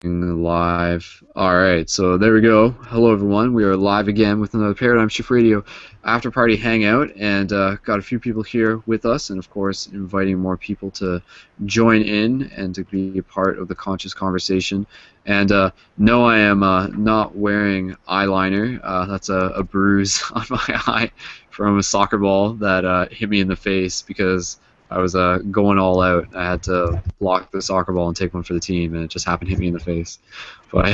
Live. All right, so there we go. Hello, everyone. We are live again with another Paradigm Shift Radio after party hangout, and got a few people here with us, and of course, inviting more people to join in and to be a part of the conscious conversation. And no, I am not wearing eyeliner. That's a bruise on my eye from a soccer ball that hit me in the face because I was going all out. I had to block the soccer ball and take one for the team, and it just happened to hit me in the face. But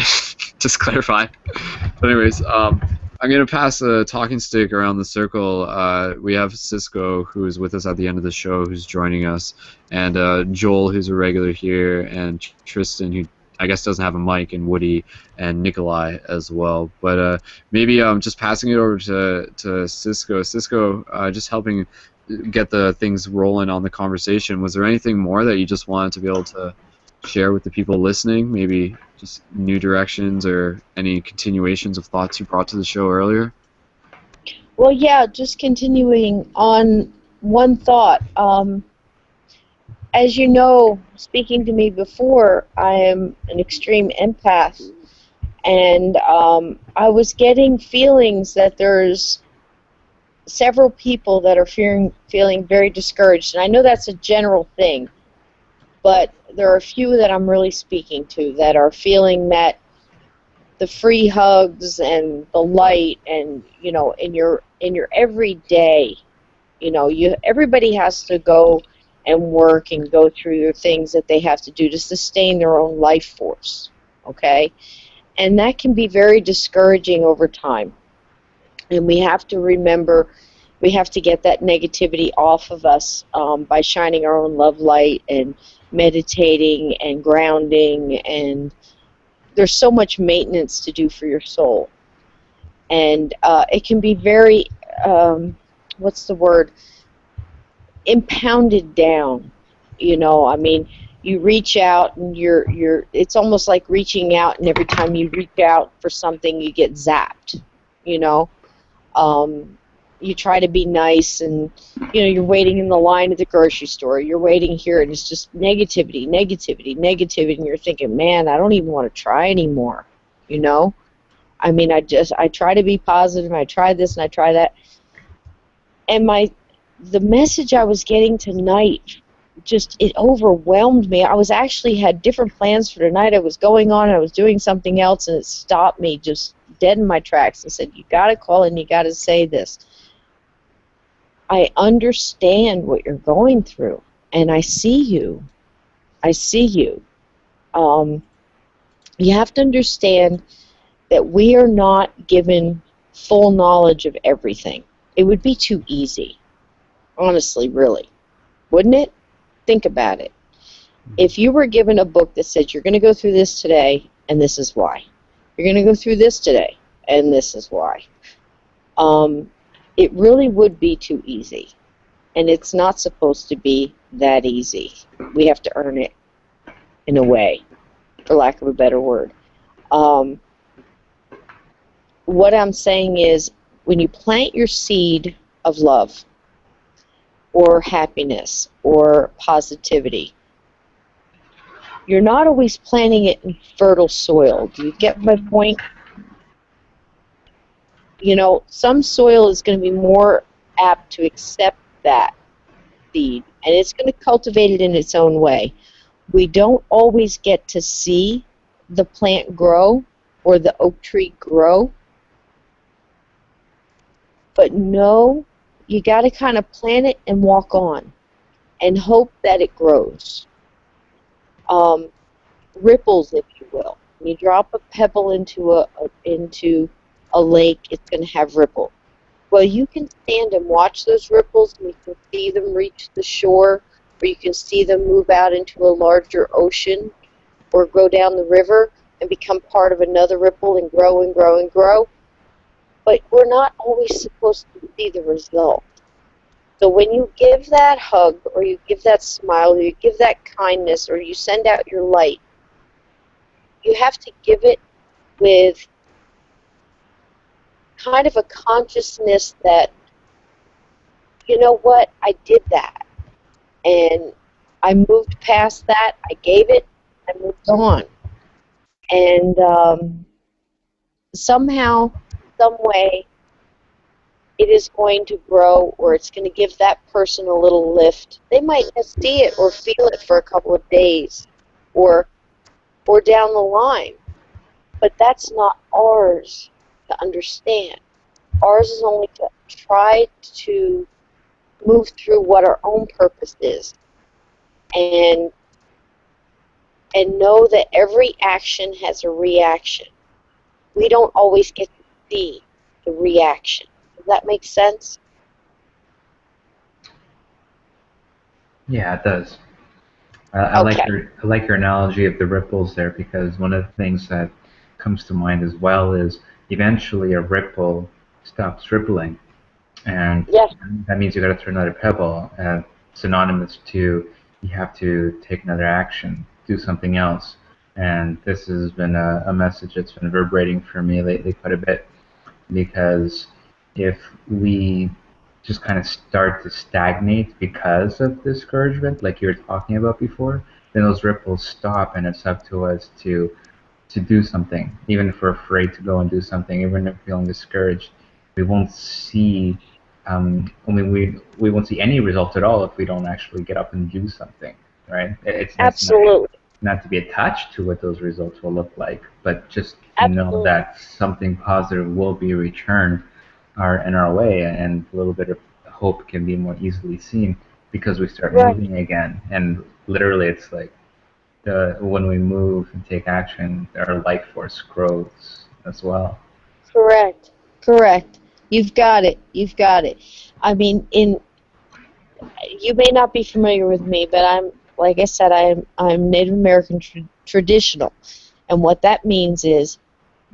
just clarify. But anyways, I'm going to pass a talking stick around the circle. We have Cisco, who is with us at the end of the show, who's joining us, and Joel, who's a regular here, and Tristan, who I guess doesn't have a mic, and Woody, and Nikolai as well. But maybe just passing it over to Cisco. Cisco, just helping get the things rolling on the conversation. Was there anything more that you just wanted to be able to share with the people listening? Maybe just new directions or any continuations of thoughts you brought to the show earlier? Well, yeah, just continuing on one thought. As you know, speaking to me before, I am an extreme empath, and I was getting feelings that there's several people that are feeling very discouraged, and I know that's a general thing, but there are a few that I'm really speaking to that are feeling that the free hugs and the light, and in your everyday, everybody has to go and work and go through the things that they have to do to sustain their own life force, okay? And that can be very discouraging over time. And we have to remember, we have to get that negativity off of us by shining our own love light and meditating and grounding. And there's so much maintenance to do for your soul. And it can be very, what's the word, impounded down. I mean, you reach out and it's almost like reaching out, and every time you reach out for something, you get zapped, you try to be nice, and you're waiting in the line at the grocery store, you're waiting here, and it's just negativity, negativity, negativity, and you're thinking, man, I don't even want to try anymore. I mean, I try to be positive, and I try this and I try that, and the message I was getting tonight, it overwhelmed me. I was actually had different plans for tonight. I was going on, I was doing something else, and it stopped me just dead in my tracks and said, you got to call and you got to say this. I understand what you're going through, and I see you. I see you. You have to understand that we are not given full knowledge of everything. It would be too easy. Honestly, really. Wouldn't it? Think about it. If you were given a book that said you're going to go through this today, and this is why. You're going to go through this today, and this is why. It really would be too easy. And it's not supposed to be that easy. We have to earn it, in a way, for lack of a better word. What I'm saying is, when you plant your seed of love, or happiness, or positivity, you're not always planting it in fertile soil. Do you get my point? Some soil is going to be more apt to accept that seed, and it's going to cultivate it in its own way. We don't always get to see the plant grow or the oak tree grow, but no, you got to kind of plant it and walk on and hope that it grows. Ripples, if you will. When you drop a pebble into a lake, it's going to have ripple. Well, you can stand and watch those ripples, and you can see them reach the shore, or you can see them move out into a larger ocean, or go down the river and become part of another ripple and grow and grow and grow. But we're not always supposed to see the result. So when you give that hug, or you give that smile, or you give that kindness, or you send out your light, you have to give it with kind of a consciousness that, you know what, I did that. And I moved past that, I gave it, I moved on. And somehow, some way, it is going to grow, or it's going to give that person a little lift. They might not see it or feel it for a couple of days or down the line, but that's not ours to understand. Ours is only to try to move through what our own purpose is, and know that every action has a reaction. We don't always get to see the reaction. Does that make sense? Yeah, it does. Okay. I like your analogy of the ripples there, because one of the things that comes to mind as well is eventually a ripple stops rippling, and Yes. that means you got to throw another pebble. Synonymous to you have to take another action, do something else. And this has been a message that's been reverberating for me lately quite a bit, because if we just kind of start to stagnate because of discouragement, like you were talking about before, then those ripples stop, and it's up to us to do something. Even if we're afraid to go and do something, even if we're feeling discouraged, we won't see. We won't see any results at all if we don't actually get up and do something, right? It's nice Absolutely. not to be attached to what those results will look like, but just to know Absolutely. that something positive will be returned in our way, and a little bit of hope can be more easily seen because we start Right. moving again. And literally, it's like when we move and take action, our life force grows as well. Correct. Correct. You've got it. You've got it. I mean, you may not be familiar with me, but like I said, I'm Native American traditional, and what that means is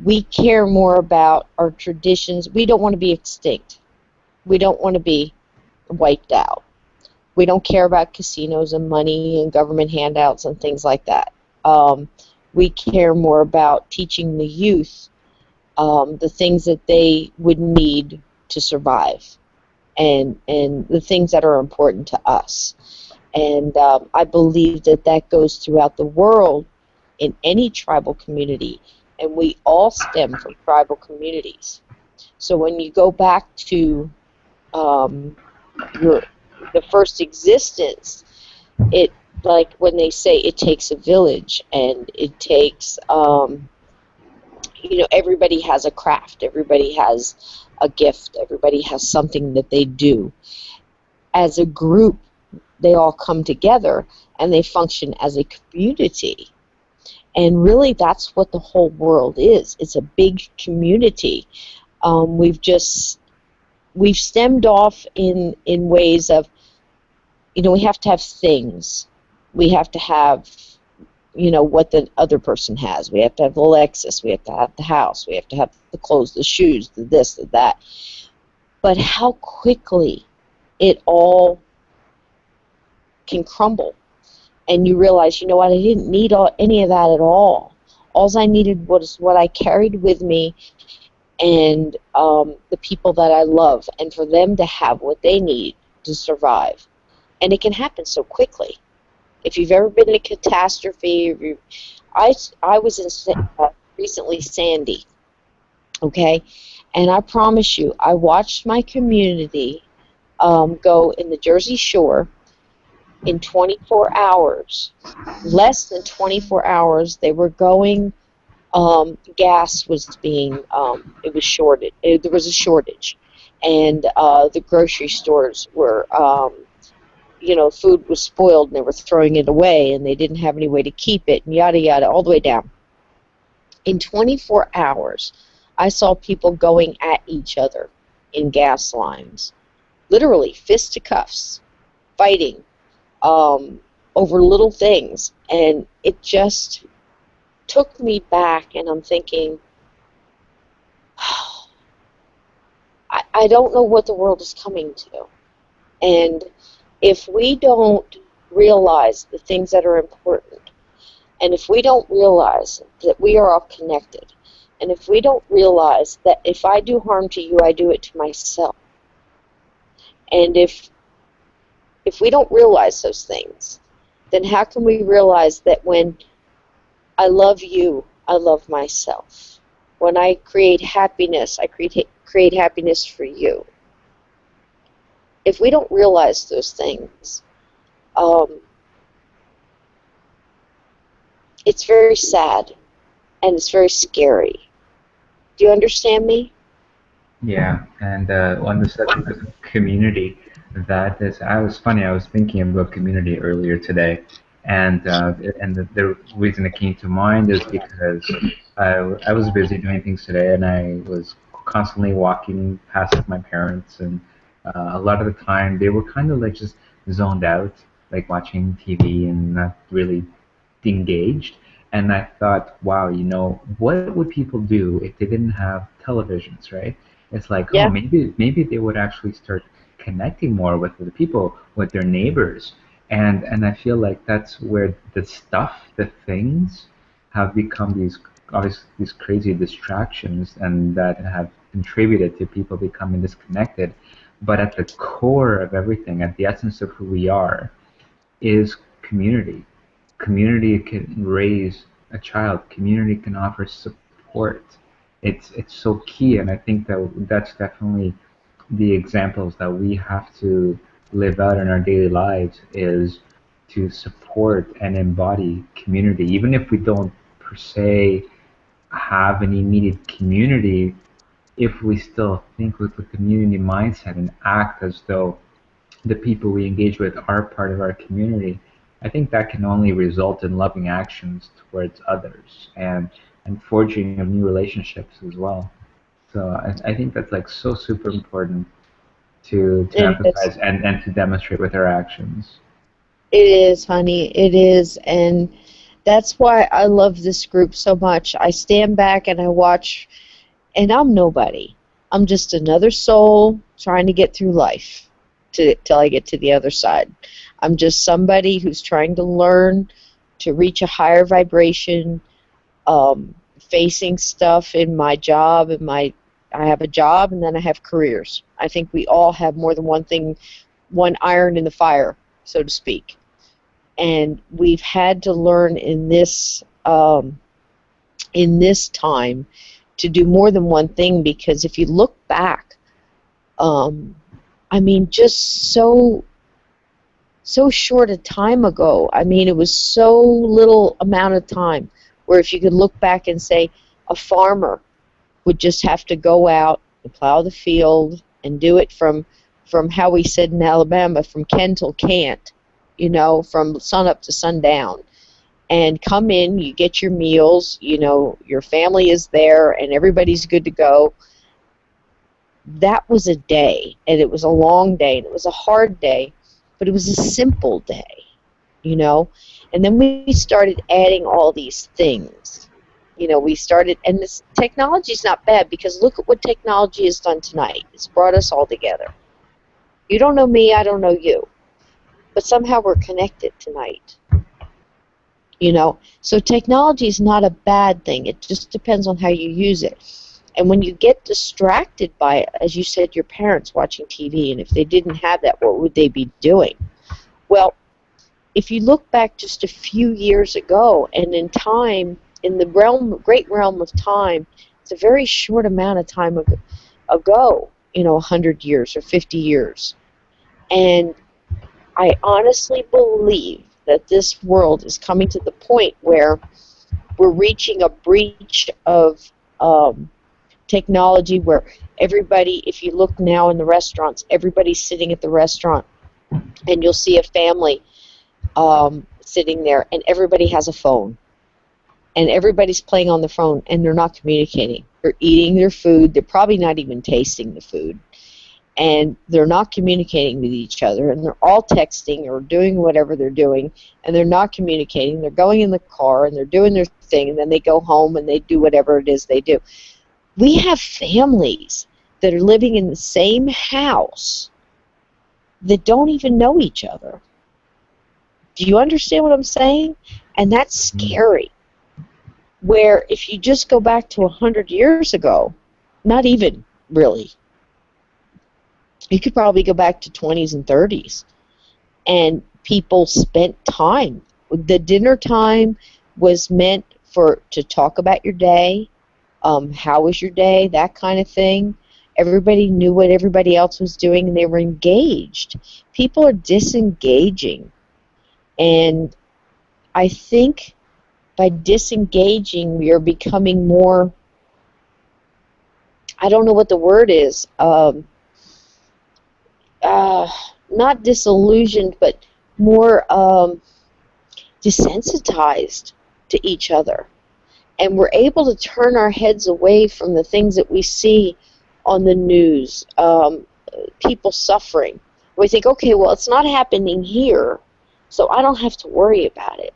we care more about our traditions. We don't want to be extinct. We don't want to be wiped out. We don't care about casinos and money and government handouts and things like that. Um, we care more about teaching the youth the things that they would need to survive, and the things that are important to us. And I believe that that goes throughout the world in any tribal community, and we all stem from tribal communities. So when you go back to um, your the first existence, it, like when they say it takes a village, and it takes everybody has a craft, everybody has a gift, everybody has something that they do. As a group, they all come together and they function as a community. And really, that's what the whole world is. It's a big community. We've just we've stemmed off in ways of, we have to have things. We have to have, what the other person has. We have to have the Lexus. We have to have the house. We have to have the clothes, the shoes, the this, the that. But how quickly it all can crumble, and you realize, you know what, I didn't need any of that at all. All I needed was what I carried with me, and the people that I love, and for them to have what they need to survive. And it can happen so quickly. If you've ever been in a catastrophe, I was in recently Sandy, okay, and I promise you, I watched my community go in the Jersey Shore in 24 hours. Less than 24 hours, they were going. Gas was being, it was shorted. There was a shortage, and the grocery stores were, food was spoiled, and they were throwing it away, and they didn't have any way to keep it, and yada yada, all the way down. In 24 hours, I saw people going at each other in gas lines, literally fisticuffs, fighting over little things, and it just took me back, and I'm thinking, I don't know what the world is coming to. And if we don't realize the things that are important, and if we don't realize that we are all connected, and if we don't realize that if I do harm to you, I do it to myself, and if we don't realize those things, then how can we realize that when I love you, I love myself. When I create happiness, I create happiness for you. If we don't realize those things, um, it's very sad and it's very scary. Do you understand me? Yeah, and on the subject of community, that is, I was funny. I was thinking about community earlier today, and the reason it came to mind is because I was busy doing things today, and I was constantly walking past my parents, and a lot of the time they were kind of like just zoned out, like watching TV and not really engaged. And I thought, wow, what would people do if they didn't have televisions, right? It's like, oh, Yeah, maybe they would actually start connecting more with the people, with their neighbors. And I feel like that's where the things have become these obviously these crazy distractions and that have contributed to people becoming disconnected. But at the core of everything, at the essence of who we are, is community. Community can raise a child. Community can offer support. It's so key, and I think that that's definitely the examples that we have to live out in our daily lives is to support and embody community, even if we don't per se have an immediate community. If we still think with the community mindset and act as though the people we engage with are part of our community, I think that can only result in loving actions towards others and forging of new relationships as well. So I think that's like so super important to it is. emphasize and to demonstrate with our actions. It is, honey. It is. And that's why I love this group so much. I stand back and I watch, and I'm nobody. I'm just another soul trying to get through life till I get to the other side. I'm just somebody who's trying to learn to reach a higher vibration, facing stuff in my job and I have a job and then I have careers. I think we all have more than one thing, one iron in the fire, so to speak. And we've had to learn in this time to do more than one thing, because if you look back, um, I mean, just so short a time ago. I mean, it was so little amount of time where if you could look back and say a farmer would just have to go out and plow the field and do it from how we said in Alabama, from can till can't, from sun up to sundown, and come in, you get your meals, your family is there and everybody's good to go. That was a day, and it was a long day, and it was a hard day, but it was a simple day, you know. And then we started adding all these things. We started, and this technology is not bad, because look at what technology has done tonight. It's brought us all together. You don't know me, I don't know you, but somehow we're connected tonight. So technology is not a bad thing. It just depends on how you use it. And when you get distracted by, as you said, your parents watching TV, and if they didn't have that, what would they be doing? Well, if you look back just a few years ago, and in time, in the great realm of time, it's a very short amount of time ago, 100 years or 50 years. And I honestly believe that this world is coming to the point where we're reaching a breach of technology, where everybody, if you look now in the restaurants, everybody's sitting at the restaurant, and you'll see a family sitting there, and everybody has a phone, and everybody's playing on the phone, and they're not communicating. They're eating their food. They're probably not even tasting the food, and they're not communicating with each other, and they're all texting or doing whatever they're doing, and they're not communicating. They're going in the car, and they're doing their thing, and then they go home, and they do whatever it is they do. We have families that are living in the same house that don't even know each other. Do you understand what I'm saying? And that's scary. Where if you just go back to 100 years ago, not even really, you could probably go back to 20s and 30s, and people spent time. The dinner time was meant to talk about your day, how was your day, that kind of thing. Everybody knew what everybody else was doing, and they were engaged. People are disengaging, and I think by disengaging, we are becoming more, I don't know what the word is, not disillusioned, but more desensitized to each other. And we're able to turn our heads away from the things that we see on the news, people suffering. We think, okay, well, it's not happening here, so I don't have to worry about it.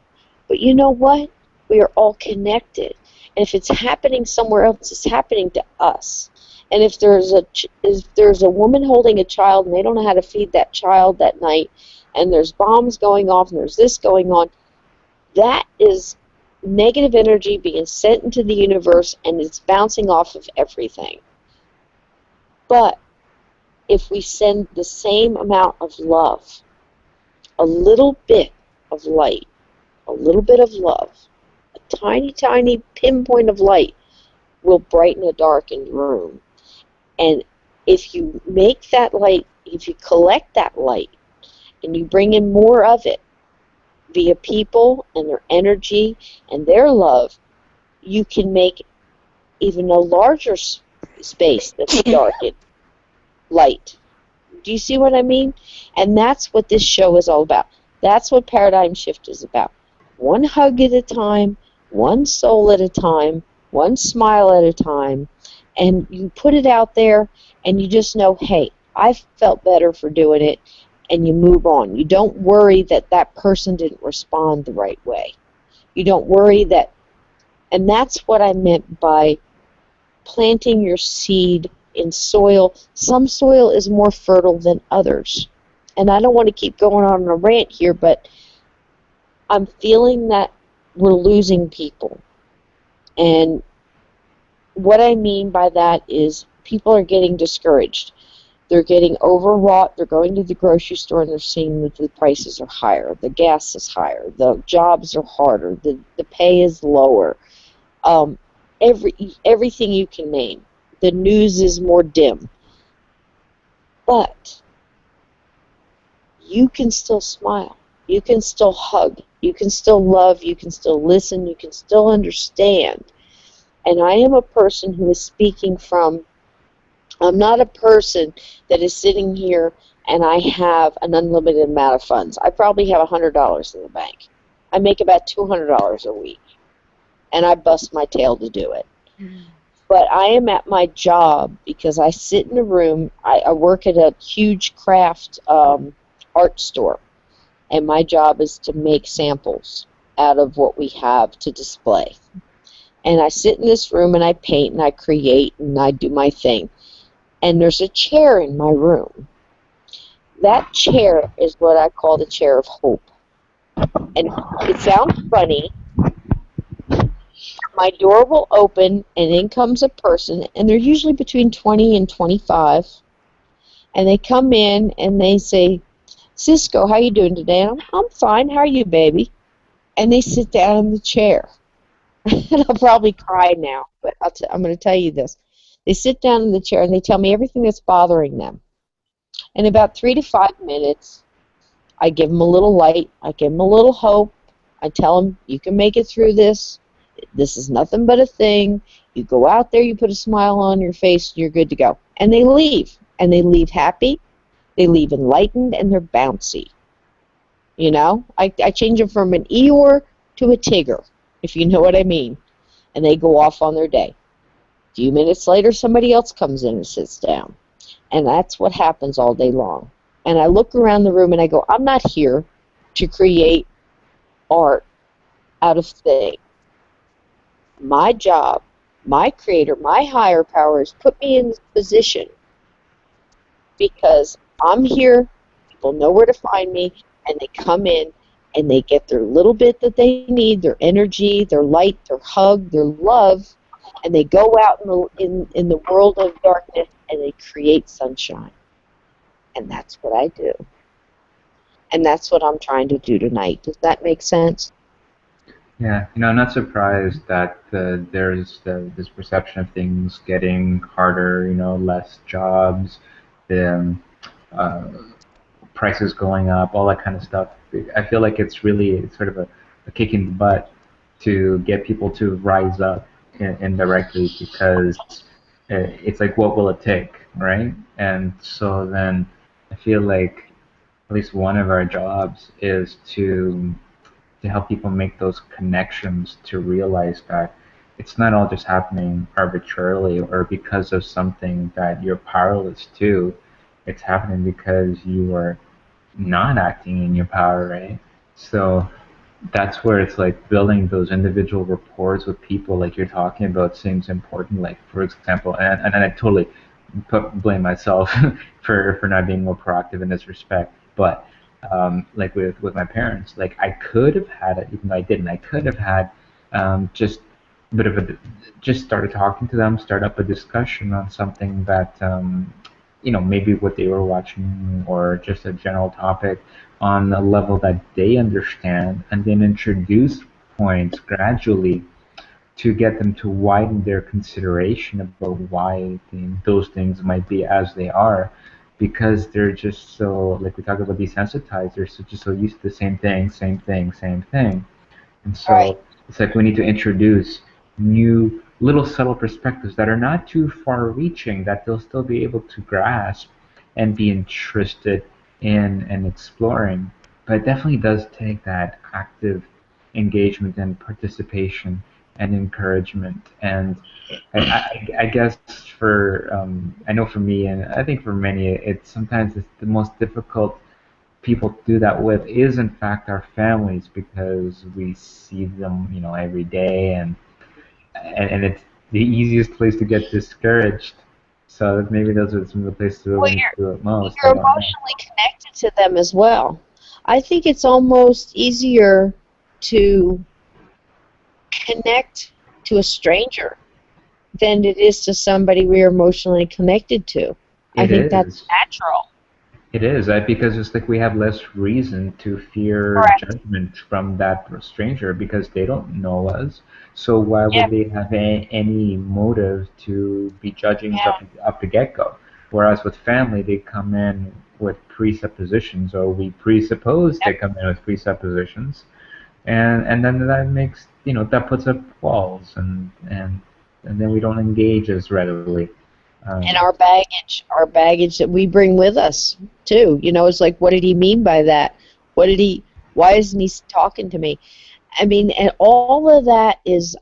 But you know what? We are all connected. And if it's happening somewhere else, it's happening to us. And if there's a woman holding a child and they don't know how to feed that child that night, and there's bombs going off and there's this going on, that is negative energy being sent into the universe, and it's bouncing off of everything. But if we send the same amount of love, a little bit of light, a little bit of love, a tiny, tiny pinpoint of light will brighten a darkened room. And if you make that light, if you collect that light, and you bring in more of it via people and their energy and their love, you can make even a larger space that's darkened light. Do you see what I mean? And that's what this show is all about. That's what Paradigm Shift is about. One hug at a time, one soul at a time, one smile at a time, and you put it out there, and you just know, hey, I felt better for doing it, and you move on. You don't worry that that person didn't respond the right way. You don't worry that, and that's what I meant by planting your seed in soil. Some soil is more fertile than others. And I don't want to keep going on a rant here, but I'm feeling that we're losing people. And what I mean by that is people are getting discouraged. They're getting overwrought. They're going to the grocery store and they're seeing that the prices are higher. The gas is higher. The jobs are harder. The pay is lower. Everything you can name. The news is more dim. But you can still smile. You can still hug. You can still love. You can still listen. You can still understand. And I am a person who is speaking from, I'm not a person that is sitting here and I have an unlimited amount of funds. I probably have $100 in the bank. I make about $200 a week. And I bust my tail to do it. But I am at my job because I sit in a room. I work at a huge craft art store. And my job is to make samples out of what we have to display. And I sit in this room and I paint and I create and I do my thing. And there's a chair in my room. That chair is what I call the chair of hope. And it sounds funny. My door will open and in comes a person, and they're usually between 20 and 25. And they come in and they say, Cisco, how you doing today? And I'm fine. How are you, baby? And they sit down in the chair. And I'll probably cry now, but I'm going to tell you this. They sit down in the chair and they tell me everything that's bothering them. In about 3 to 5 minutes, I give them a little light. I give them a little hope. I tell them, you can make it through this. This is nothing but a thing. You go out there, you put a smile on your face, you're good to go. And they leave. And they leave happy. They leave enlightened, and they're bouncy. You know? I change them from an Eeyore to a Tigger, if you know what I mean. And they go off on their day. A few minutes later, somebody else comes in and sits down. And that's what happens all day long. And I look around the room and I go, I'm not here to create art out of things. My job, my creator, my higher power has put me in this position because I'm here, people know where to find me, and they come in and they get their little bit that they need, their energy, their light, their hug, their love, and they go out in the world of darkness and they create sunshine. And that's what I do. And that's what I'm trying to do tonight. Does that make sense? Yeah, I'm not surprised that there's this perception of things getting harder, less jobs, the uh, prices going up, all that kind of stuff. I feel like it's sort of a kick in the butt to get people to rise up indirectly because it's like, what will it take, right? And so then I feel like at least one of our jobs is to help people make those connections to realize that it's not all just happening arbitrarily or because of something that you're powerless to. It's happening because you are not acting in your power, right? So that's where it's like building those individual rapports with people like you're talking about seems important. Like, for example, and I totally blame myself for not being more proactive in this respect. But like with my parents, like I could have had it, even though I didn't. I could have had just a bit of a just started talking to them, start up a discussion on something that maybe what they were watching or just a general topic on a level that they understand, and then introduce points gradually to get them to widen their consideration about why those things might be as they are, because they're just so, like we talk about, desensitized. They're just so used to the same thing, same thing, same thing. And Right. so it's like we need to introduce new little subtle perspectives that are not too far reaching, that they'll still be able to grasp and be interested in and exploring. But it definitely does take that active engagement and participation and encouragement. And I guess I know for me, and I think for many, it's sometimes it's the most difficult people to do that with is in fact our families, because we see them every day, and it's the easiest place to get discouraged. So maybe those are some of the places where Well, we need to do it most. I you're don't know. emotionally connected to them as well. I think it's almost easier to connect to a stranger than it is to somebody we're emotionally connected to. I It think that's is. natural. It is, because it's like we have less reason to fear Correct. judgment from that stranger because they don't know us. So why Yeah, would they have any motive to be judging us yeah. up the get-go? Whereas with family, they come in with presuppositions, or we presuppose they Yep. come in with presuppositions, and then that makes that puts up walls, and then we don't engage as readily. And Um, our baggage that we bring with us too. It's like, what did he mean by that? Why isn't he talking to me? I mean, and all of that is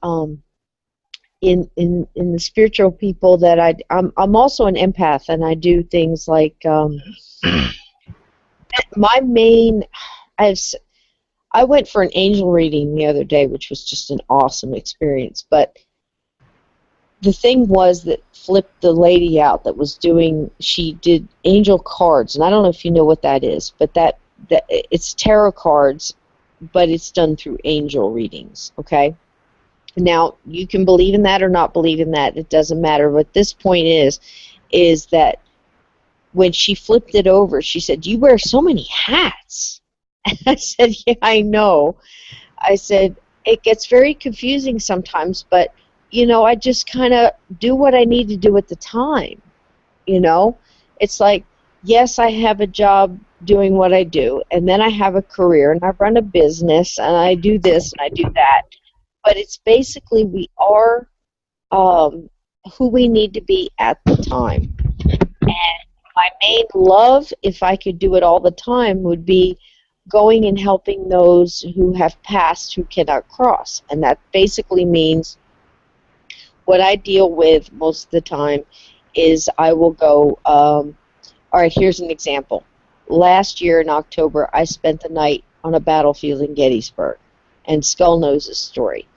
in the spiritual people that I'm also an empath, and I do things like my main I have I went for an angel reading the other day, which was just an awesome experience. But the thing was that flipped the lady out that was doing. She did angel cards, and I don't know if you know what that is, but that it's tarot cards, but it's done through angel readings. Okay. Now you can believe in that or not believe in that. It doesn't matter. What this point is that when she flipped it over, she said, "You wear so many hats." I said, "Yeah, I know." I said, "It gets very confusing sometimes, but I just kind of do what I need to do at the time." You know, it's like, yes, I have a job doing what I do, and then I have a career, and I run a business, and I do this and I do that. But it's basically we are um, who we need to be at the time. And my main love, if I could do it all the time, would be going and helping those who have passed who cannot cross. And that basically means what I deal with most of the time is I will go, all right, here's an example. Last year in October, I spent the night on a battlefield in Gettysburg, and Skull knows his story.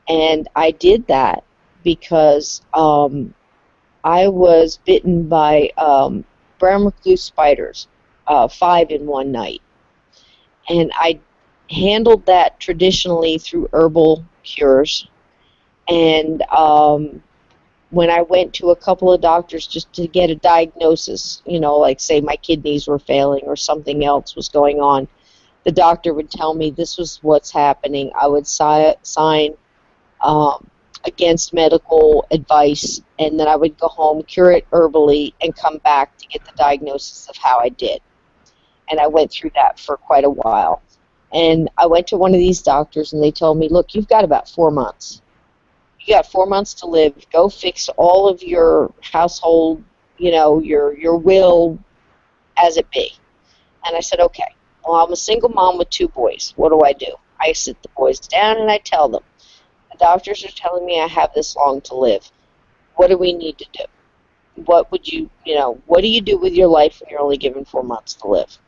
And I did that because I was bitten by brown recluse spiders, 5 in one night. And I handled that traditionally through herbal cures. And when I went to a couple of doctors just to get a diagnosis, like say my kidneys were failing or something else was going on, the doctor would tell me this was what's happening. I would sign um, against medical advice, and then I would go home, cure it herbally, and come back to get the diagnosis of how I did. And I went through that for quite a while. And I went to one of these doctors, and they told me, look, you've got about 4 months. You got 4 months to live. Go fix all of your household, your will as it be. And I said, okay. Well, I'm a single mom with 2 boys. What do? I sit the boys down and I tell them, the doctors are telling me I have this long to live. What do we need to do? What would what do you do with your life when you're only given 4 months to live?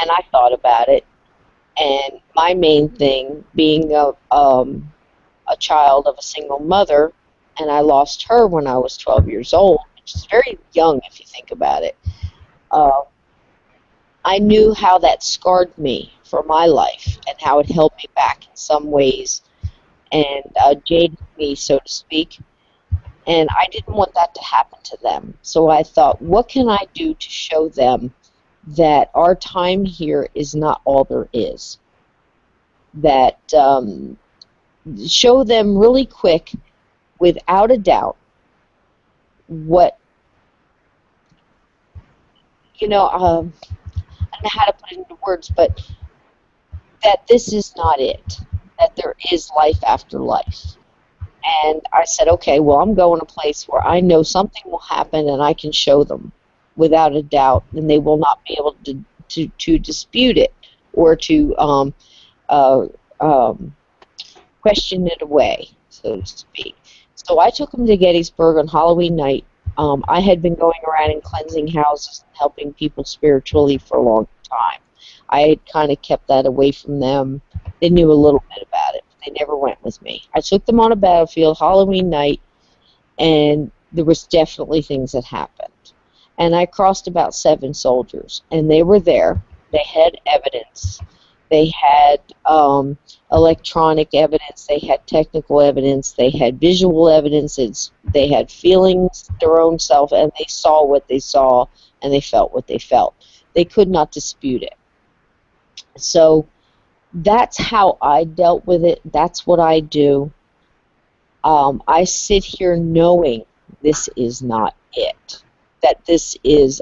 And I thought about it. And my main thing, being a child of a single mother, and I lost her when I was 12 years old, which is very young if you think about it. I knew how that scarred me for my life and how it held me back in some ways and jaded me, so to speak. And I didn't want that to happen to them. So I thought, what can I do to show them that our time here is not all there is? That show them really quick, without a doubt, what, I don't know how to put it into words, but that this is not it, that there is life after life. And I said, okay, well, I'm going to a place where I know something will happen and I can show them without a doubt, and they will not be able to dispute it or to question it away, so to speak. So I took them to Gettysburg on Halloween night. I had been going around and cleansing houses and helping people spiritually for a long time. I had kind of kept that away from them. They knew a little bit about it, but they never went with me. I took them on a battlefield Halloween night, and there was definitely things that happened. And I crossed about 7 soldiers, and they were there. They had evidence. They had electronic evidence. They had technical evidence. They had visual evidence. They had feelings, their own self, and they saw what they saw, and they felt what they felt. They could not dispute it. So that's how I dealt with it. That's what I do. I sit here knowing this is not it. That this is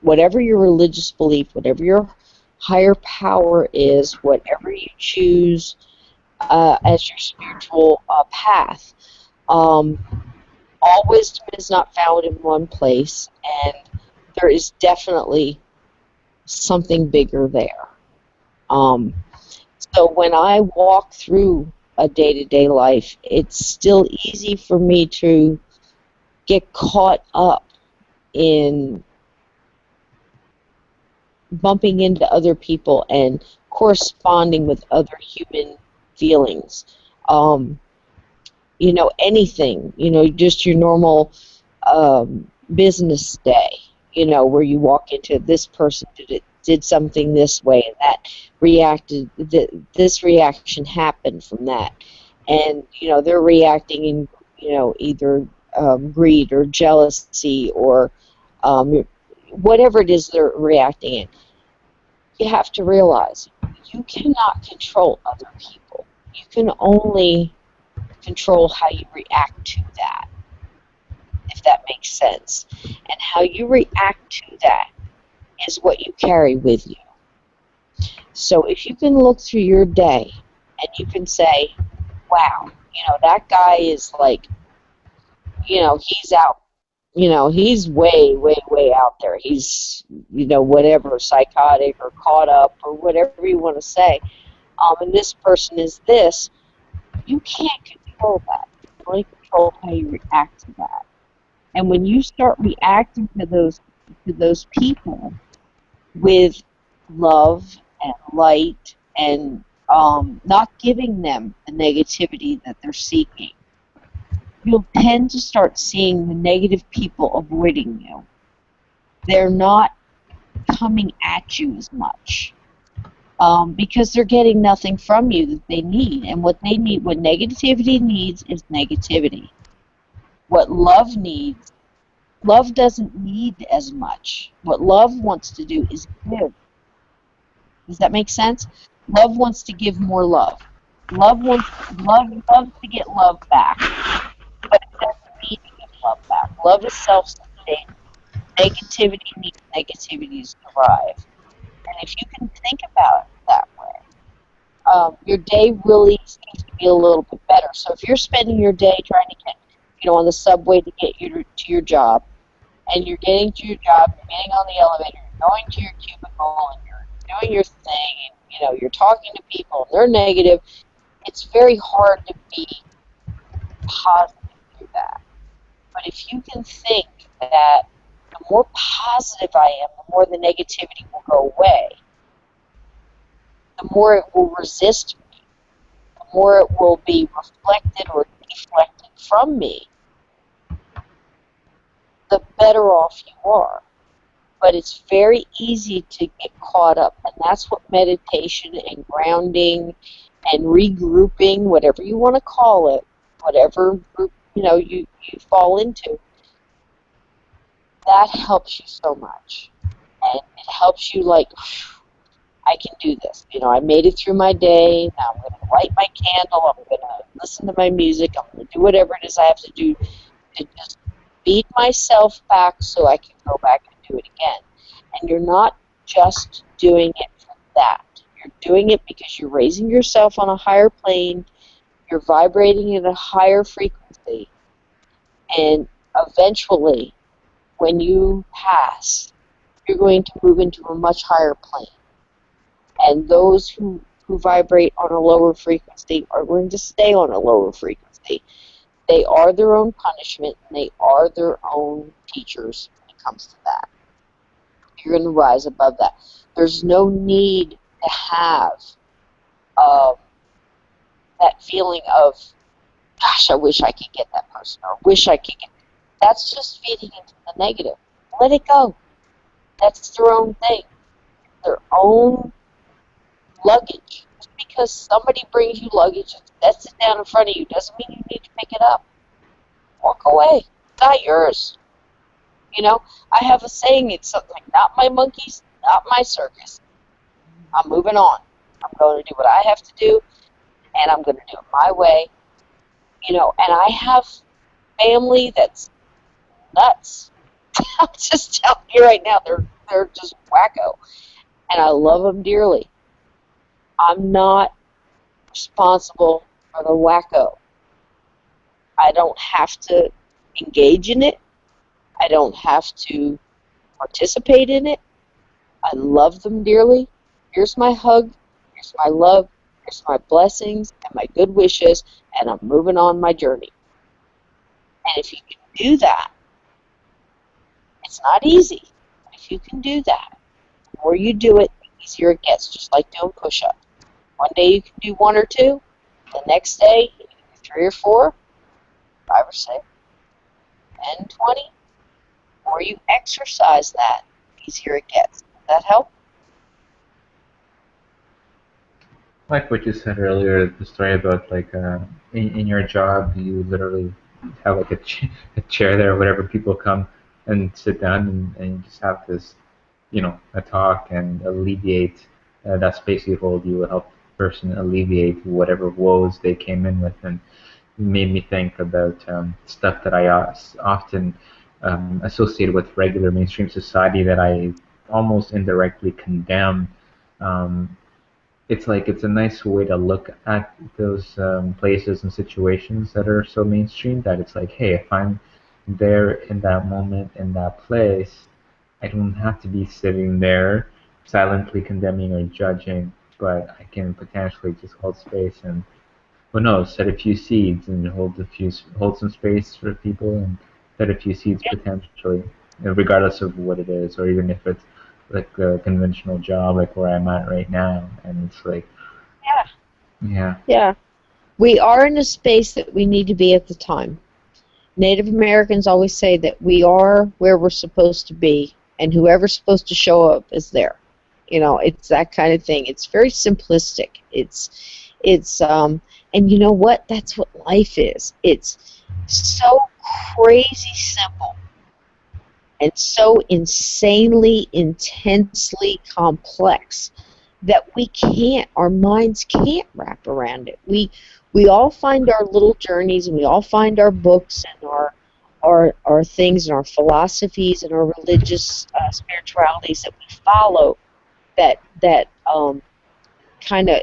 whatever your religious belief, whatever your higher power is, whatever you choose as your spiritual path. All wisdom is not found in one place, and there is definitely something bigger there. So when I walk through a day-to-day life, it's still easy for me to get caught up in bumping into other people and corresponding with other human feelings. Anything, just your normal business day, where you walk into this person did something this way, and that reacted, this reaction happened from that. And, they're reacting in, either greed or jealousy or whatever it is they're reacting in. You have to realize you cannot control other people. You can only control how you react to that, if that makes sense. And how you react to that is what you carry with you. So if you can look through your day and you can say, wow, that guy is like, he's out. He's way, way, way out there. He's, whatever, psychotic or caught up or whatever you want to say. And this person is this. You can't control that. You can only control how you react to that. And when you start reacting to those people with love and light and not giving them the negativity that they're seeking, you'll tend to start seeing the negative people avoiding you. They're not coming at you as much because they're getting nothing from you that they need. And what they need, what negativity needs, is negativity. What love needs, love doesn't need as much. What love wants to do is give. Does that make sense? Love wants to give more love. Love loves to get love back, but it doesn't need to give love back. Love is self-sustaining. Negativity needs negativity to survive. And if you can think about it that way, your day really seems to be a little bit better. So if you're spending your day trying to get, on the subway to get you to your job, and you're getting to your job, you're getting on the elevator, you're going to your cubicle, and you're doing your thing, and you're talking to people, and they're negative, it's very hard to be positive through that. But if you can think that the more positive I am, the more the negativity will go away, the more it will resist me, the more it will be reflected or deflected from me, the better off you are. But it's very easy to get caught up, and that's what meditation and grounding and regrouping, whatever you want to call it, whatever group you fall into, that helps you so much. And it helps you like, I can do this. I made it through my day. Now I'm going to light my candle. I'm going to listen to my music. I'm going to do whatever it is I have to do to just beat myself back so I can go back and do it again. And you're not just doing it for that. You're doing it because you're raising yourself on a higher plane. You're vibrating at a higher frequency. And eventually, when you pass, you're going to move into a much higher plane. And those who vibrate on a lower frequency are going to stay on a lower frequency. They are their own punishment, and they are their own teachers when it comes to that. You're going to rise above that. There's no need to have that feeling of, gosh, I wish I could get that person, or wish I could get. That's just feeding into the negative. Let it go. That's their own thing. Their own luggage. Just because somebody brings you luggage and sets it down in front of you doesn't mean you need to pick it up. Walk away. It's not yours. I have a saying, it's something like, not my monkeys, not my circus. I'm moving on. I'm going to do what I have to do, and I'm going to do it my way. And I have family that's nuts. I'm just telling you right now, they're just wacko. And I love them dearly. I'm not responsible for the wacko. I don't have to engage in it. I don't have to participate in it. I love them dearly. Here's my hug. Here's my love. Here's my blessings and my good wishes, and I'm moving on my journey. And if you can do that, it's not easy. But if you can do that, the more you do it, the easier it gets, just like doing push-ups. One day you can do 1 or 2. The next day, you can do 3 or 4, 5 or 6, 10, 20. The more you exercise that, the easier it gets. Does that help? Like what you said earlier, the story about like in your job, you literally have like a chair there, whatever. People come and sit down, and you just have this, a talk and alleviate that space you hold. You will help the person alleviate whatever woes they came in with, and it made me think about stuff that I often associated with regular mainstream society that I almost indirectly condemn. It's like it's a nice way to look at those places and situations that are so mainstream that it's like, hey, if I'm there in that moment in that place, I don't have to be sitting there silently condemning or judging, but I can potentially just hold space and, who knows, set a few seeds and hold some space for people and set a few seeds potentially, regardless of what it is, or even if it's like a conventional job like where I'm at right now, and it's like, yeah. We are in a space that we need to be at the time. Native Americans always say that we are where we're supposed to be, and whoever's supposed to show up is there. It's that kind of thing. It's very simplistic. And you know what? That's what life is. It's so crazy simple and so insanely, intensely complex that we can't, our minds can't wrap around it. We all find our little journeys, and we all find our books and our things and our philosophies and our religious spiritualities that we follow that kind of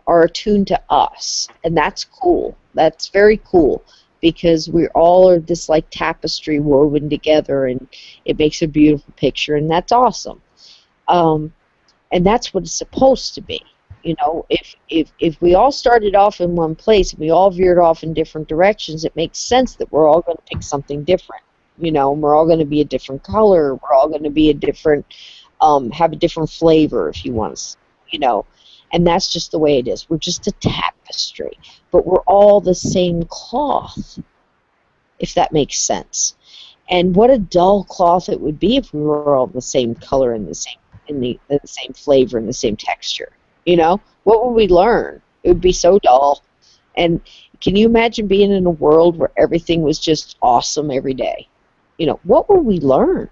are attuned to us, and that's cool. That's very cool because we all are this like tapestry woven together, and it makes a beautiful picture, and that's awesome. Um, and that's what it's supposed to be. You know, if we all started off in one place and we all veered off in different directions, it makes sense that we're all going to pick something different. You know, and we're all going to be a different color. We're all going to be a different, have a different flavor, if you want to, you know. And that's just the way it is. We're just a tapestry, but we're all the same cloth, if that makes sense. And what a dull cloth it would be if we were all the same color and the same flavor and the same texture. You know, what would we learn? It would be so dull. And can you imagine being in a world where everything was just awesome every day? You know, what would we learn?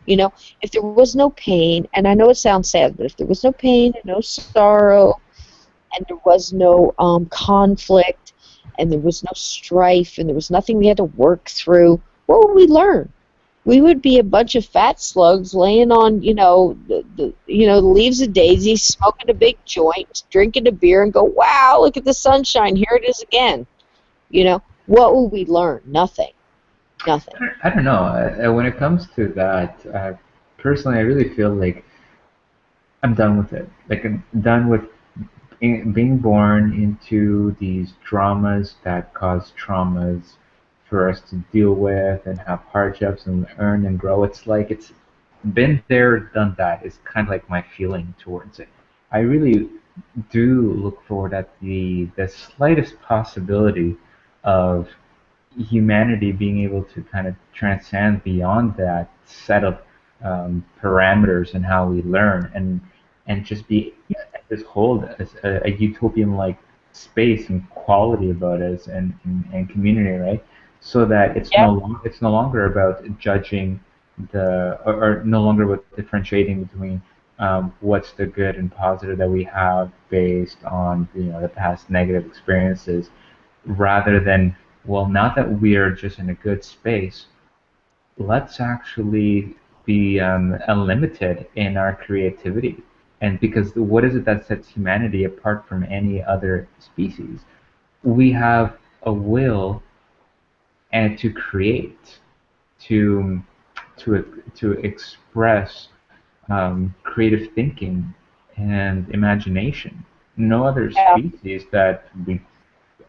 You know, if there was no pain, and I know it sounds sad, but if there was no pain and no sorrow, and there was no conflict, and there was no strife, and there was nothing we had to work through, what would we learn? We would be a bunch of fat slugs laying on, you know, the leaves of daisies, smoking a big joint, drinking a beer, and go, wow, look at the sunshine, here it is again. You know, what would we learn? Nothing. Nothing. I don't know. When it comes to that, personally, I really feel like I'm done with it. Like I'm done with being born into these dramas that cause traumas for us to deal with and have hardships and learn and grow. It's like it's been there, done that. Is kind of like my feeling towards it. I really do look forward at the slightest possibility of humanity being able to kind of transcend beyond that set of parameters and how we learn and just be this whole as a utopian like space and quality about us and community, right? So that Yeah. it's no longer about judging or no longer about differentiating between what's the good and positive that we have based on the past negative experiences rather than, well, now that we are just in a good space, let's actually be unlimited in our creativity. And because what is it that sets humanity apart from any other species? We have a will and to create, to to express creative thinking and imagination. No other Yeah. species that we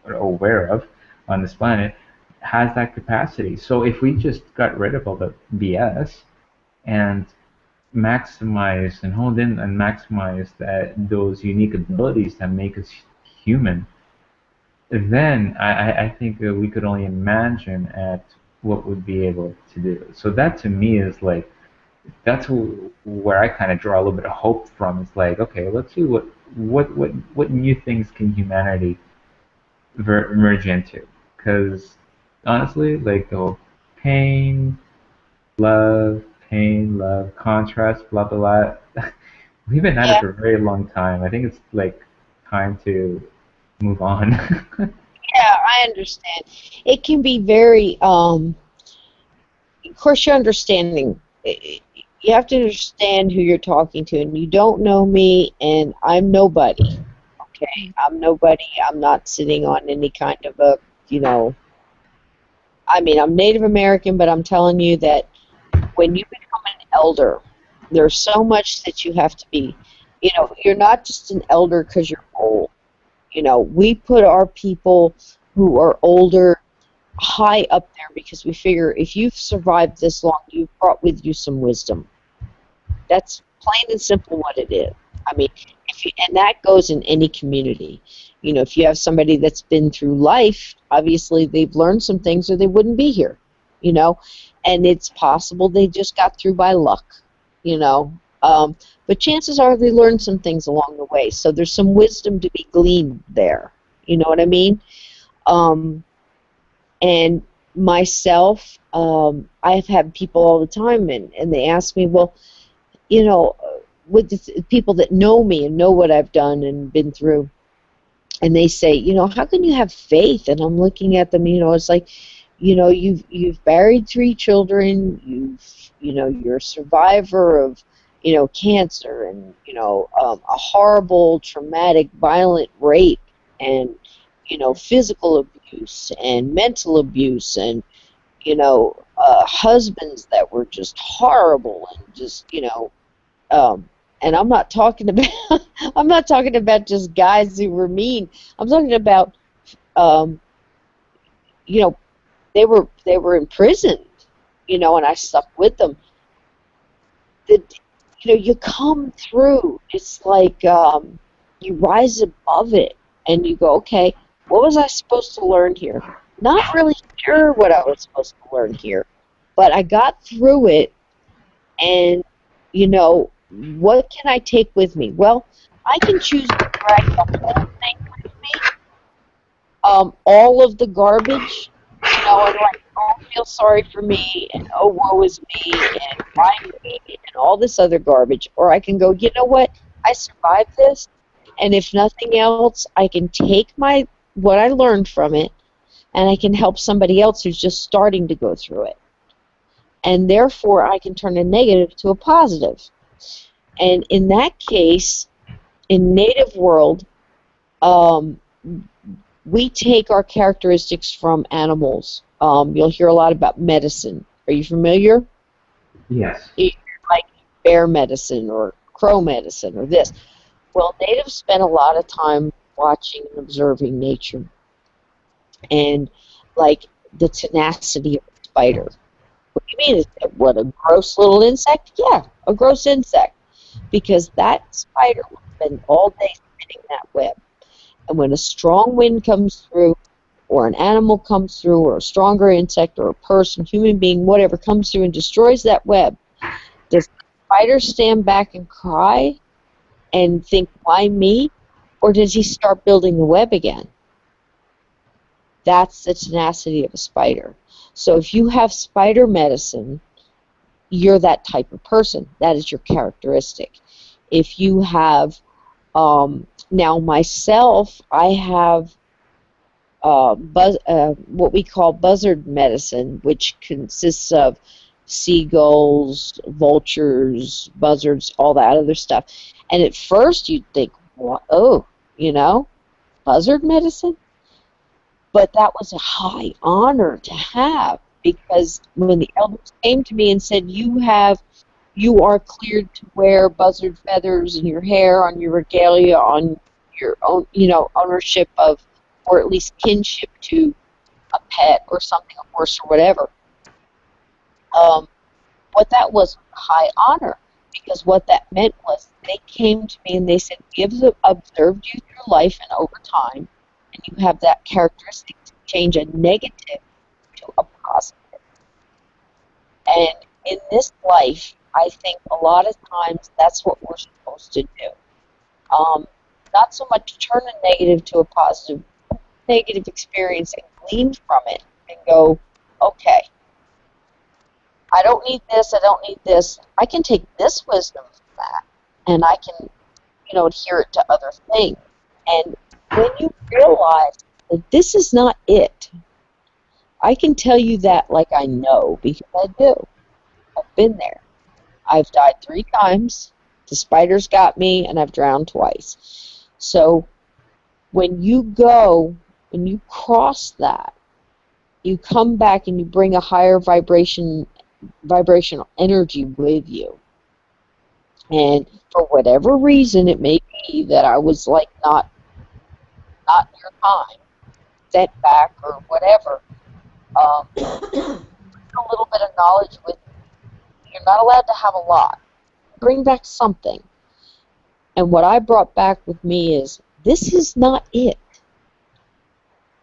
are aware of on this planet has that capacity. So if we just got rid of all the BS and maximize and honed in and maximize those unique abilities that make us human, then I think that we could only imagine at what we'd be able to do. So that to me is like that's where I kind of draw a little bit of hope from. It's like, okay, let's see what new things can humanity merge into. Because honestly, like the whole pain, pain, love, contrast, blah blah blah. We've been at it Yeah. for a very long time. I think it's like time to move on. Yeah, I understand. It can be very, of course, you're understanding. You have to understand who you're talking to, and you don't know me, and I'm nobody. Okay, I'm nobody. I'm not sitting on any kind of a, you know. I mean, I'm Native American, but I'm telling you that when you become an elder, there's so much that you have to be. You know, you're not just an elder because you're old. You know, we put our people who are older high up there because we figure if you've survived this long, you've brought with you some wisdom. That's plain and simple what it is. I mean, and that goes in any community. You know, if you have somebody that's been through life, obviously they've learned some things or they wouldn't be here. You know, and it's possible they just got through by luck. You know, but chances are they learned some things along the way. So there's some wisdom to be gleaned there. You know what I mean? Um, and myself, I've had people all the time, and they ask me, well, you know, with people that know me and know what I've done and been through, and they say, you know, how can you have faith? And I'm looking at them, you know, it's like, you know, you've buried 3 children, you know, you're a survivor of, you know, cancer and, you know, a horrible, traumatic, violent rape and, you know, physical abuse and mental abuse and, you know, husbands that were just horrible and just, you know, and I'm not talking about I'm not talking about just guys who were mean. I'm talking about, you know, they were imprisoned, you know, and I stuck with them. The, you know, you come through. It's like you rise above it, and you go, okay, what was I supposed to learn here? Not really sure what I was supposed to learn here, but I got through it, and you know, what can I take with me? Well, I can choose to drag the whole thing with me, all of the garbage, you know, and like, oh, feel sorry for me, and oh, woe is me, and why me, and all this other garbage. Or I can go, you know what, I survived this, and if nothing else, I can take what I learned from it, and I can help somebody else who's just starting to go through it. And therefore, I can turn a negative to a positive. And in that case, in Native world, we take our characteristics from animals. You'll hear a lot about medicine. Are you familiar? Yes. Like bear medicine or crow medicine or this. Well, natives spend a lot of time watching and observing nature. And like the tenacity of a spider. What do you mean? What, a gross little insect? Yeah, a gross insect. Because that spider will spend all day spinning that web. And when a strong wind comes through, or an animal comes through, or a stronger insect, or a person, human being, whatever, comes through and destroys that web, does the spider stand back and cry and think, why me? Or does he start building the web again? That's the tenacity of a spider. So if you have spider medicine, you're that type of person. That is your characteristic. If you have, now myself, I have what we call buzzard medicine, which consists of seagulls, vultures, buzzards, all that other stuff. And at first you'd think, what? Oh, you know, buzzard medicine? But that was a high honor to have, because when the elders came to me and said, you are cleared to wear buzzard feathers in your hair, on your regalia, on your own, you know, ownership of, or at least kinship to a pet or something, a horse or whatever. What that was high honor, because what that meant was they came to me and they said, we have observed you through life and over time, and you have that characteristic to change a negative to a positive. And in this life, I think a lot of times that's what we're supposed to do. Not so much turn a negative to a positive, negative experience and glean from it and go, okay, I don't need this, I don't need this. I can take this wisdom from that, and I can, you know, adhere it to other things. And when you realize that this is not it, I can tell you that like I know, because I do. I've been there. I've died 3 times, the spiders got me, and I've drowned twice. So when you cross that, you come back and you bring a higher vibrational energy with you. And for whatever reason, it may be that I was like not your time, sent back or whatever. A little bit of knowledge with you. You're not allowed to have a lot. Bring back something. And what I brought back with me is, this is not it.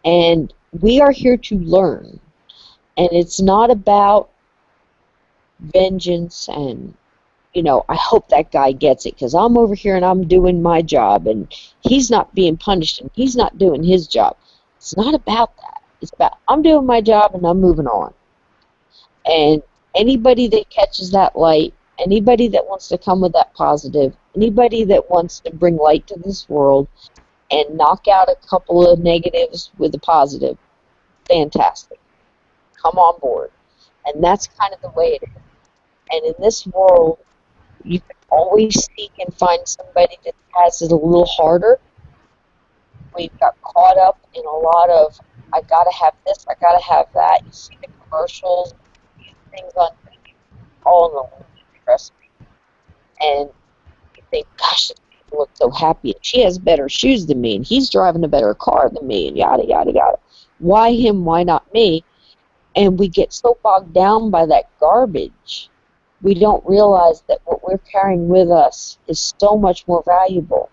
And we are here to learn. And it's not about vengeance and, you know, I hope that guy gets it because I'm over here and I'm doing my job and he's not being punished and he's not doing his job. It's not about that. It's about, I'm doing my job and I'm moving on. And anybody that catches that light Anybody that wants to come with that positive, anybody that wants to bring light to this world and knock out a couple of negatives with a positive, fantastic. Come on board. And that's kind of the way it is. And in this world, you can always seek and find somebody that has it a little harder. We got caught up in a lot of, I gotta have this, I gotta have that. You see the commercials, these things on TV, all in the trust me. And you think, gosh, these people look so happy. And she has better shoes than me, and he's driving a better car than me, and yada, yada, yada. Why him, why not me? And we get so bogged down by that garbage, we don't realize that what we're carrying with us is so much more valuable.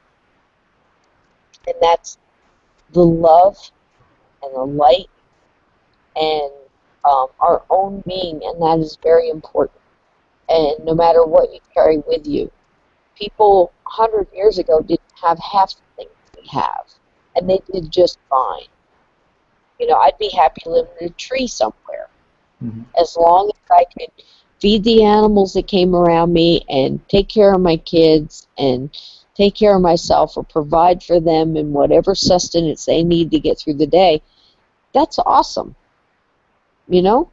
And that's the love and the light and our own being, and that is very important. And no matter what you carry with you, people 100 years ago didn't have half the things we have, and they did just fine. You know, I'd be happy living in a tree somewhere, as long as I could feed the animals that came around me and take care of my kids and take care of myself or provide for them in whatever sustenance they need to get through the day. That's awesome, you know?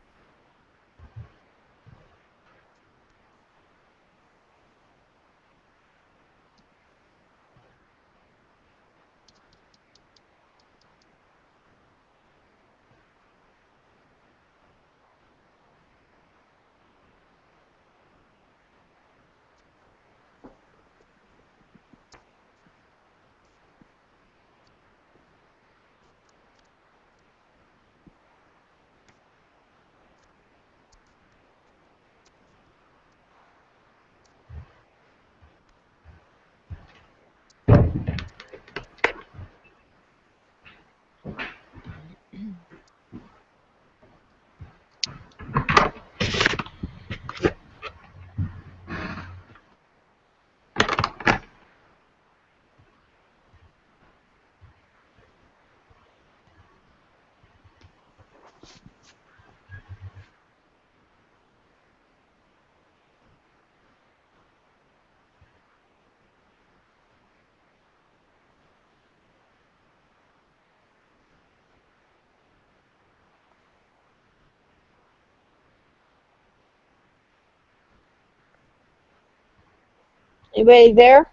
Anybody there?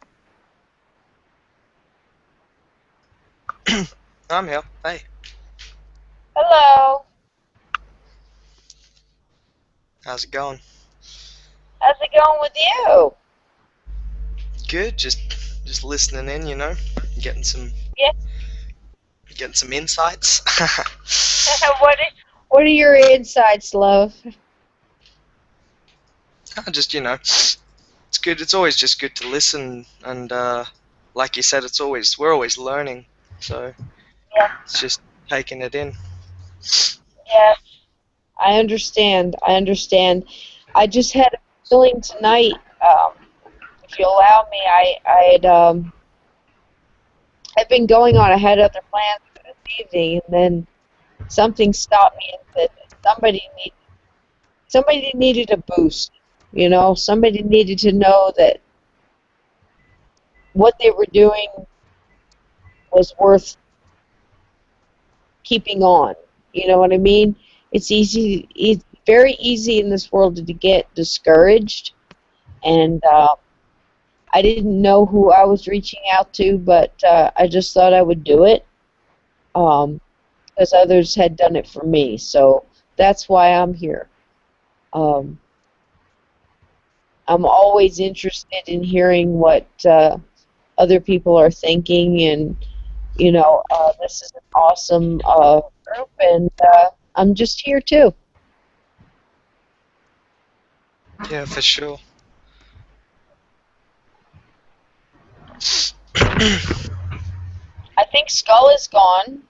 I'm here. Hey. Hello. How's it going? How's it going with you? Good. Just listening in, you know, getting some Yeah. getting some insights. What are your insights, love? Just, you know, it's good. It's always just good to listen, and like you said, we're always learning. So Yeah. it's just taking it in. Yeah. I understand. I understand. I just had a feeling tonight. If you allow me, I've been going on. I had other plans for this evening, and then something stopped me and said somebody needed a boost. You know, somebody needed to know that what they were doing was worth keeping on. You know what I mean? It's easy. It's very easy in this world to get discouraged, and I didn't know who I was reaching out to, but I just thought I would do it because others had done it for me. So that's why I'm here. I'm always interested in hearing what other people are thinking, and you know, this is an awesome group, and I'm just here too. Yeah, for sure. I think Skull is gone.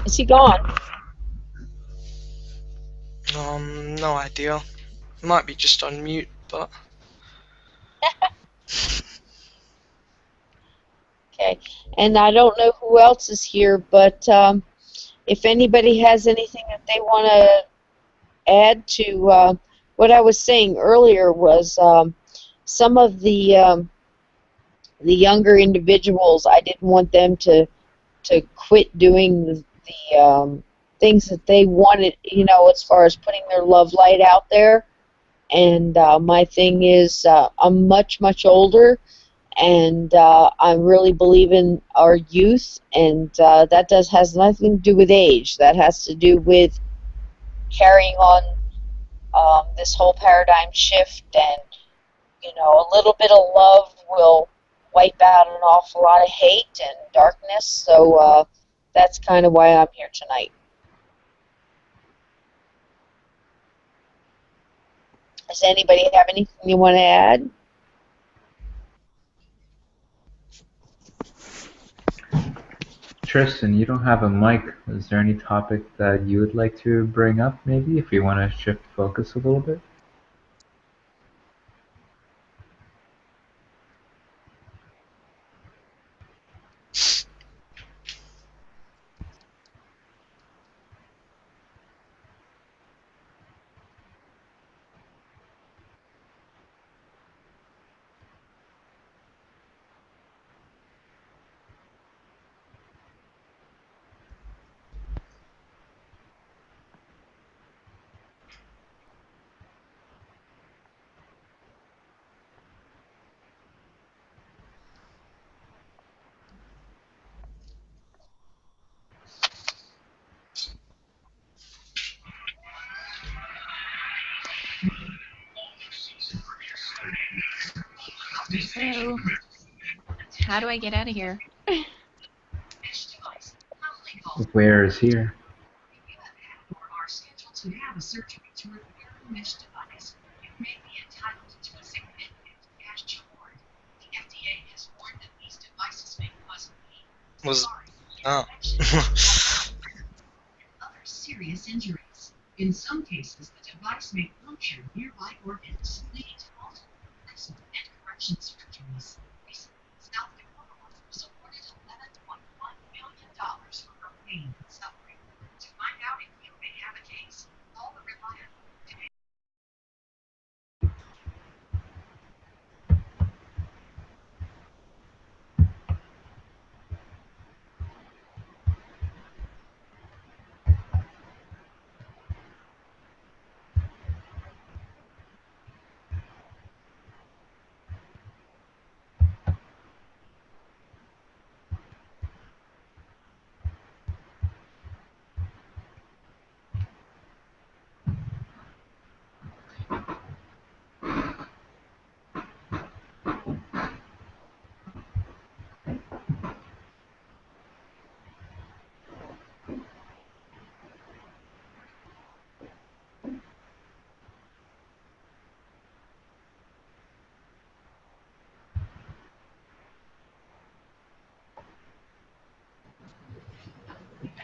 Is he gone? No idea. Might be just on mute, but Okay. And I don't know who else is here, but if anybody has anything that they want to add to what I was saying earlier was some of the younger individuals. I didn't want them to quit doing the things that they wanted, as far as putting their love light out there. And my thing is, I'm much older, and I really believe in our youth, and that has nothing to do with age. That has to do with carrying on this whole paradigm shift, and a little bit of love will wipe out an awful lot of hate and darkness. So that's kind of why I'm here tonight. Does anybody have anything you want to add? Tristan, you don't have a mic. Is there any topic that you would like to bring up, maybe, if you want to shift focus a little bit? So, how do I get out of here? Where is here? Was oh. Serious injuries. In some cases, the device may puncture nearby organs, leading to multiple replacement and correction surgeries. Recently, South Dakota was awarded $11.1 million for her pain and suffering. To find out if you may have a case, call the reliable.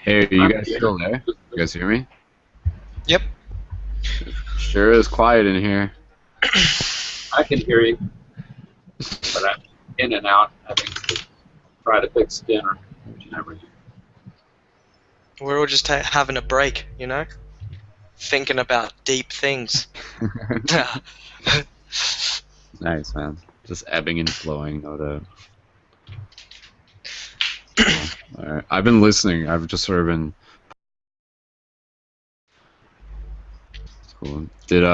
Hey, are you guys still there? You guys hear me? Yep. Sure is quiet in here. I can hear you, but I'm in and out having to try to fix dinner, which you never do. We're all just having a break, thinking about deep things. Nice, man. Just ebbing and flowing, no doubt. All right. I've been listening. I've just sort of been. Cool. Did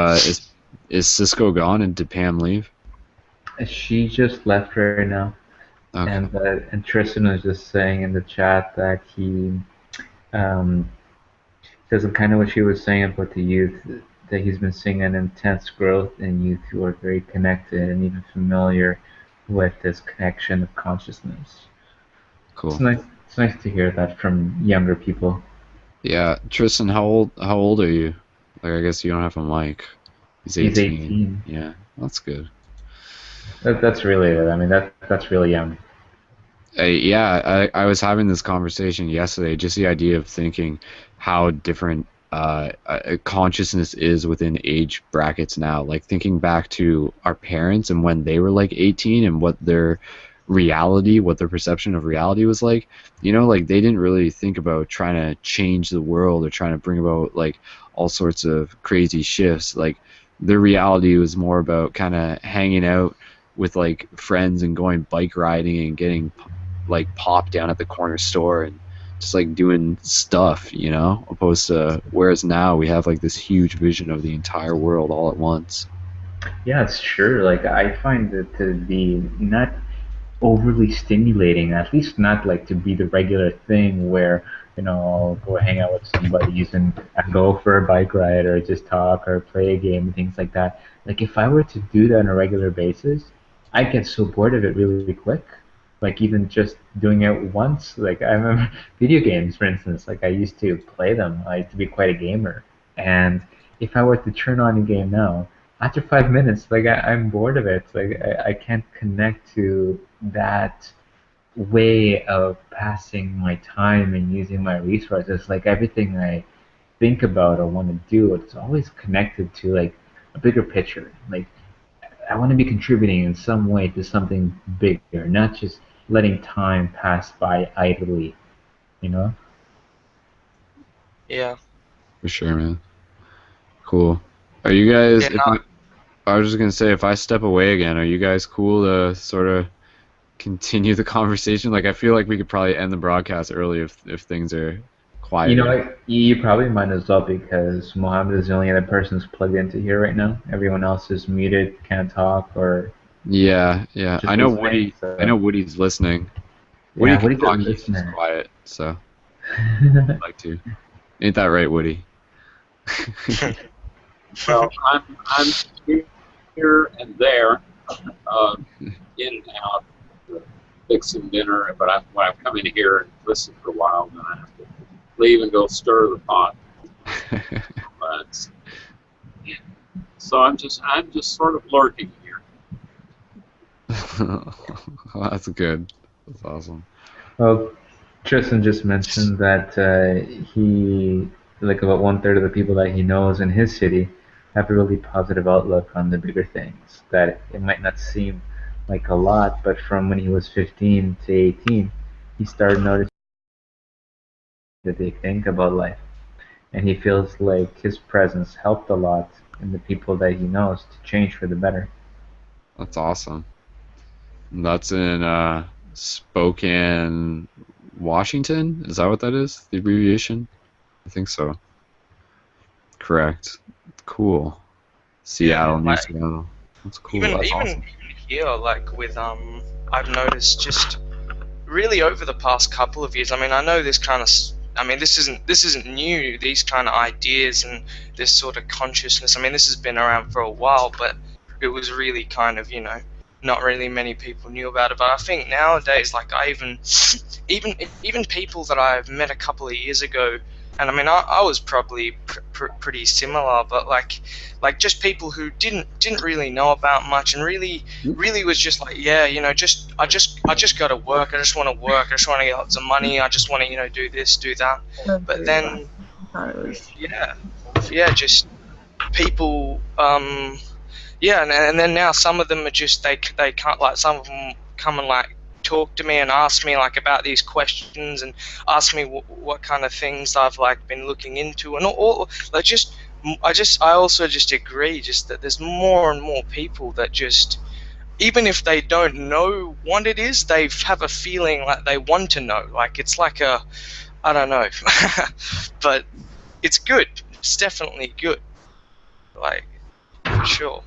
is Cisco gone and did Pam leave? She just left right now. Okay. And Tristan was just saying in the chat that he says kind of what she was saying about the youth, that he's been seeing an intense growth in youth who are very connected and even familiar with this connection of consciousness. Cool. It's nice to hear that from younger people. Yeah, Tristan, how old are you? Like, I guess you don't have a mic. He's 18. He's 18. Yeah, that's good. That's really it. I mean, that's really young. I was having this conversation yesterday, just the idea of thinking how different consciousness is within age brackets now. Like, thinking back to our parents and when they were like 18 and what their perception of reality was like. Like, they didn't really think about trying to change the world or trying to bring about like all sorts of crazy shifts. Like, their reality was more about kind of hanging out with like friends and going bike riding and getting like popped down at the corner store and just like doing stuff, you know, opposed to whereas now we have like this huge vision of the entire world all at once. Yeah, it's true. Like I find it to be not overly stimulating, at least not like to be the regular thing where, I'll go hang out with some buddies and go for a bike ride or just talk or play a game and things like that. Like if I were to do that on a regular basis, I'd get so bored of it really quick. Like even just doing it once, like I remember video games, for instance, like I used to play them. I used to be quite a gamer. And if I were to turn on a game now, after 5 minutes, like I'm bored of it. Like I can't connect to that way of passing my time and using my resources. Like everything I think about or want to do, it's always connected to like a bigger picture. Like I want to be contributing in some way to something bigger, not just letting time pass by idly, you know? Yeah. For sure, man. Cool. Are you guys? Yeah. If I was just gonna say, if I step away again, are you guys cool to sort of continue the conversation? Like, I feel like we could probably end the broadcast early if things are You quiet know again. what? You probably might as well because Mohammed is the only other person who's plugged into here right now. Everyone else is muted, can't talk, or Yeah, yeah. just listening. I know So Woody's listening. Woody yeah, can what is a talk. He's just listener? quiet, so I'd like to. Ain't that right, Woody? Well, I'm here and there, uh, in and out, fixing dinner. But when I come in here and listen for a while, then I have to leave and go stir the pot. But so I'm just sort of lurking here. Well, that's good. That's awesome. Well, Tristan just mentioned that he, like about one third of the people that he knows in his city, have a really positive outlook on the bigger things. That it might not seem like a lot, but from when he was 15 to 18, he started noticing that they think about life. And he feels like his presence helped a lot in the people that he knows to change for the better. That's awesome. And that's in Spokane, Washington. Is that what that is? The abbreviation? I think so. Correct. Cool. Yeah. Seattle, New Like Seattle. That's cool. even That's even awesome. even here, like with I've noticed just really over the past couple of years. I mean, I know this kind of. I mean, this isn't new. These kind of ideas and this sort of consciousness. I mean, this has been around for a while, but it was really kind of not really many people knew about it. But I think nowadays, like I even people that I've met a couple of years ago, and I mean, I was probably pretty similar, but like just people who didn't really know about much and really was just like, yeah, I just got to work. I just want to work. I just want to get lots of money. I just want to do this, do that. But then yeah, yeah, just people yeah, and then now some of them are just they can't, like, some of them come and like talk to me and ask me like about these questions and ask me what kind of things I've like been looking into and all like just I also just agree just that there's more and more people that just, even if they don't know what it is, they have a feeling like they want to know. Like it's like a, I don't know, but it's good. It's definitely good. Like for sure.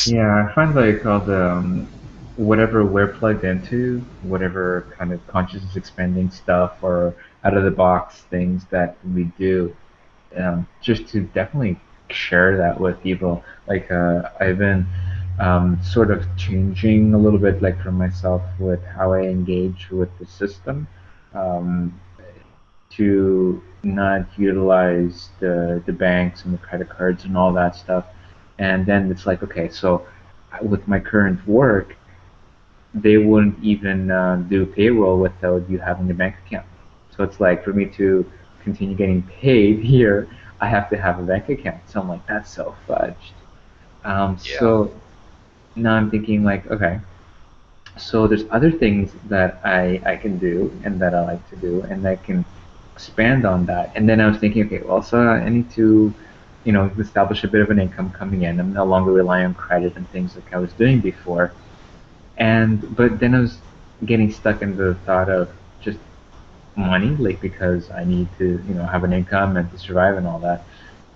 Yeah, I find like all the whatever we're plugged into, whatever kind of consciousness expanding stuff or out of the box things that we do, just to definitely share that with people. Like I've been sort of changing a little bit, like for myself, with how I engage with the system, um, to not utilize the banks and the credit cards and all that stuff. And then it's like, okay, so with my current work, they wouldn't even do payroll without you having a bank account. So it's like for me to continue getting paid here, I have to have a bank account. So I'm like, that's so fudged. Yeah. So now I'm thinking like, okay, so there's other things that I can do and that I like to do, and I can expand on that. And then I was thinking, okay, well, so I need to establish a bit of an income coming in. I'm no longer relying on credit and things like I was doing before. But then I was getting stuck in the thought of just money, like because I need to, have an income and to survive and all that.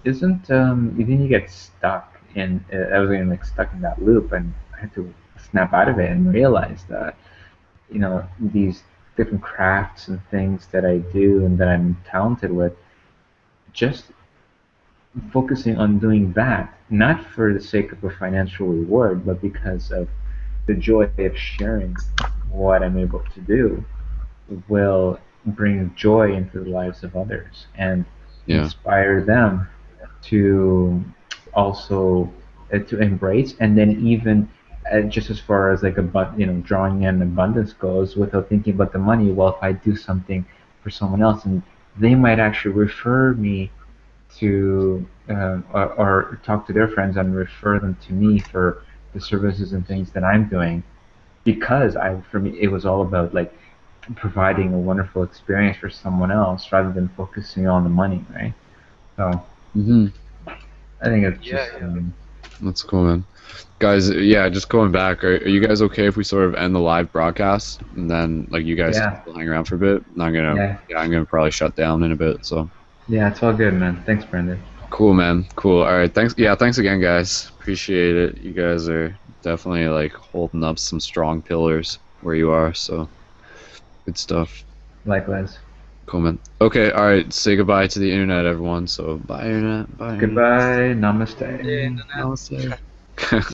Isn't then you get stuck in? I was getting like stuck in that loop, and I had to snap out of it and realize that these different crafts and things that I do and that I'm talented with, just focusing on doing that, not for the sake of a financial reward, but because of the joy of sharing what I'm able to do, will bring joy into the lives of others and Yeah. inspire them to also to embrace, and then even just as far as like drawing in abundance goes, without thinking about the money. Well, if I do something for someone else, and they might actually refer me to or talk to their friends and refer them to me for the services and things that I'm doing, because for me it was all about like providing a wonderful experience for someone else rather than focusing on the money, right? So Hmm. I think it's Yeah, just yeah. That's cool, man. Guys, yeah, just going back, are you guys okay if we sort of end the live broadcast and then like you guys can yeah, still hang around for a bit? yeah, I'm gonna probably shut down in a bit. So yeah. It's all good, man. Thanks, Brendan. cool, man. Cool. All right, thanks. Yeah, thanks again, guys. Appreciate it. You guys are definitely like holding up some strong pillars where you are. So good stuff. Likewise. Cool, man. Okay, all right. Say goodbye to the internet, everyone. So bye, internet. Bye, internet. Goodbye. Namaste. Yeah, Namaste.